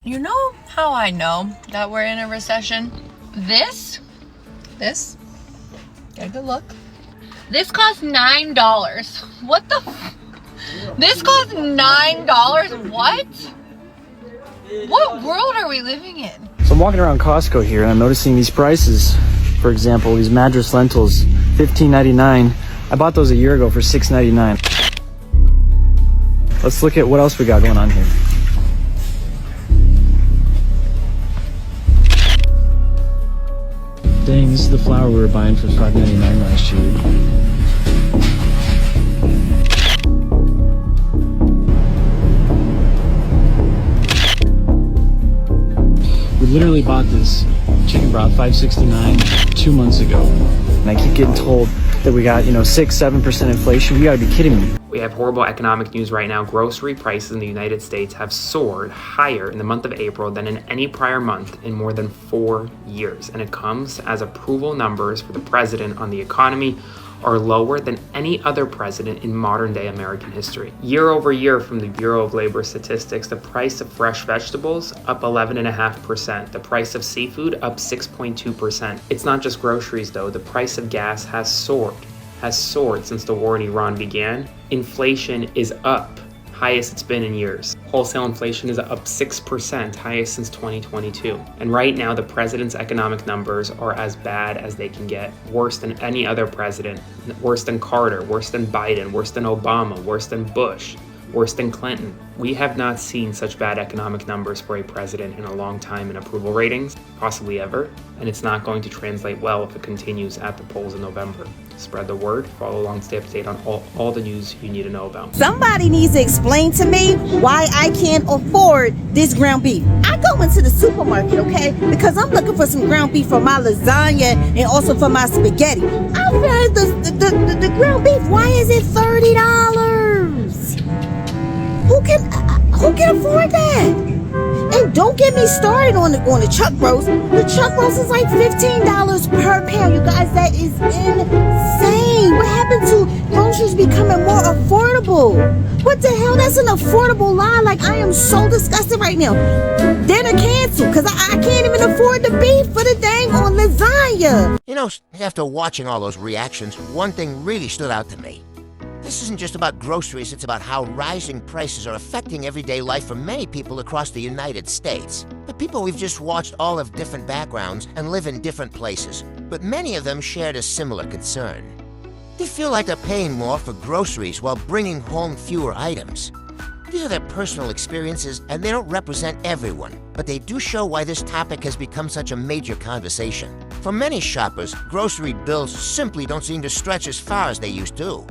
You know how I know that we're in a recession? This, get a good look. This costs $9. What the? This costs $9? What? What world are we living in? So I'm walking around Costco here and I'm noticing these prices. For example, these madras lentils, $15.99. I bought those a year ago for $6.99. Let's look at what else we got going on here. Dang, this is the flour we were buying for $5.99 last year. We literally bought this chicken broth $5.69 2 months ago. And I keep getting told that we got, 6-7% inflation. You gotta be kidding me. We have horrible economic news right now. Grocery prices in the United States have soared higher in the month of April than in any prior month in more than 4 years. And it comes as approval numbers for the president on the economy are lower than any other president in modern day American history. Year over year from the Bureau of Labor Statistics, the price of fresh vegetables up 11.5%. The price of seafood up 6.2%. It's not just groceries though. The price of gas has soared since the war in Iran began. Inflation is up, highest it's been in years. Wholesale inflation is up 6%, highest since 2022. And right now, the president's economic numbers are as bad as they can get. Worse than any other president, worse than Carter, worse than Biden, worse than Obama, worse than Bush, worse than Clinton. We have not seen such bad economic numbers for a president in a long time in approval ratings, possibly ever, and it's not going to translate well if it continues at the polls in November. Spread the word, follow along, stay up to date on all the news you need to know about. Somebody needs to explain to me why I can't afford this ground beef. I go into the supermarket, okay, because I'm looking for some ground beef for my lasagna and also for my spaghetti. I found the ground beef. Why is it $30? Who can afford that? And don't get me started on the chuck roast. The chuck roast is like $15 per pound. You guys, that is insane. What happened to groceries becoming more affordable? What the hell? That's an affordable lie. Like, I am so disgusted right now. Dinner canceled because I can't even afford the beef for the dang on lasagna. You know, after watching all those reactions, one thing really stood out to me. This isn't just about groceries, it's about how rising prices are affecting everyday life for many people across the United States. The people we've just watched all have different backgrounds and live in different places, but many of them shared a similar concern. They feel like they're paying more for groceries while bringing home fewer items. These are their personal experiences, and they don't represent everyone, but they do show why this topic has become such a major conversation. For many shoppers, grocery bills simply don't seem to stretch as far as they used to.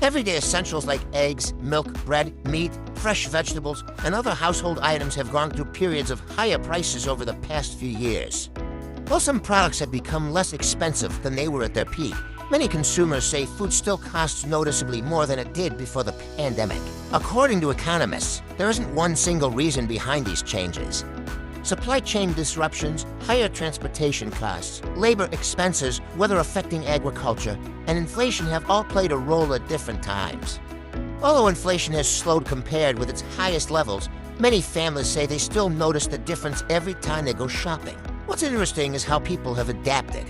Everyday essentials like eggs, milk, bread, meat, fresh vegetables, and other household items have gone through periods of higher prices over the past few years. While some products have become less expensive than they were at their peak, many consumers say food still costs noticeably more than it did before the pandemic. According to economists, there isn't one single reason behind these changes. Supply chain disruptions, higher transportation costs, labor expenses, weather affecting agriculture, and inflation have all played a role at different times. Although inflation has slowed compared with its highest levels, many families say they still notice the difference every time they go shopping. What's interesting is how people have adapted.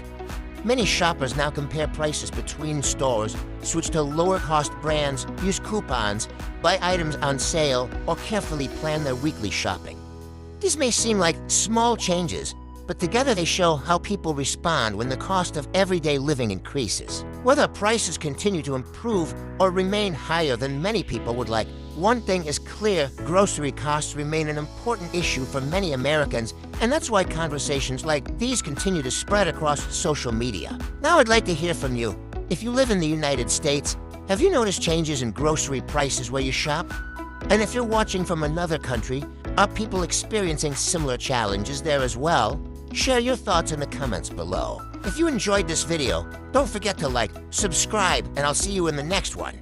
Many shoppers now compare prices between stores, switch to lower-cost brands, use coupons, buy items on sale, or carefully plan their weekly shopping. These may seem like small changes, but together they show how people respond when the cost of everyday living increases. Whether prices continue to improve or remain higher than many people would like, one thing is clear: grocery costs remain an important issue for many Americans, and that's why conversations like these continue to spread across social media. Now I'd like to hear from you. If you live in the United States, have you noticed changes in grocery prices where you shop? And if you're watching from another country, are people experiencing similar challenges there as well? Share your thoughts in the comments below. If you enjoyed this video, don't forget to like, subscribe, and I'll see you in the next one.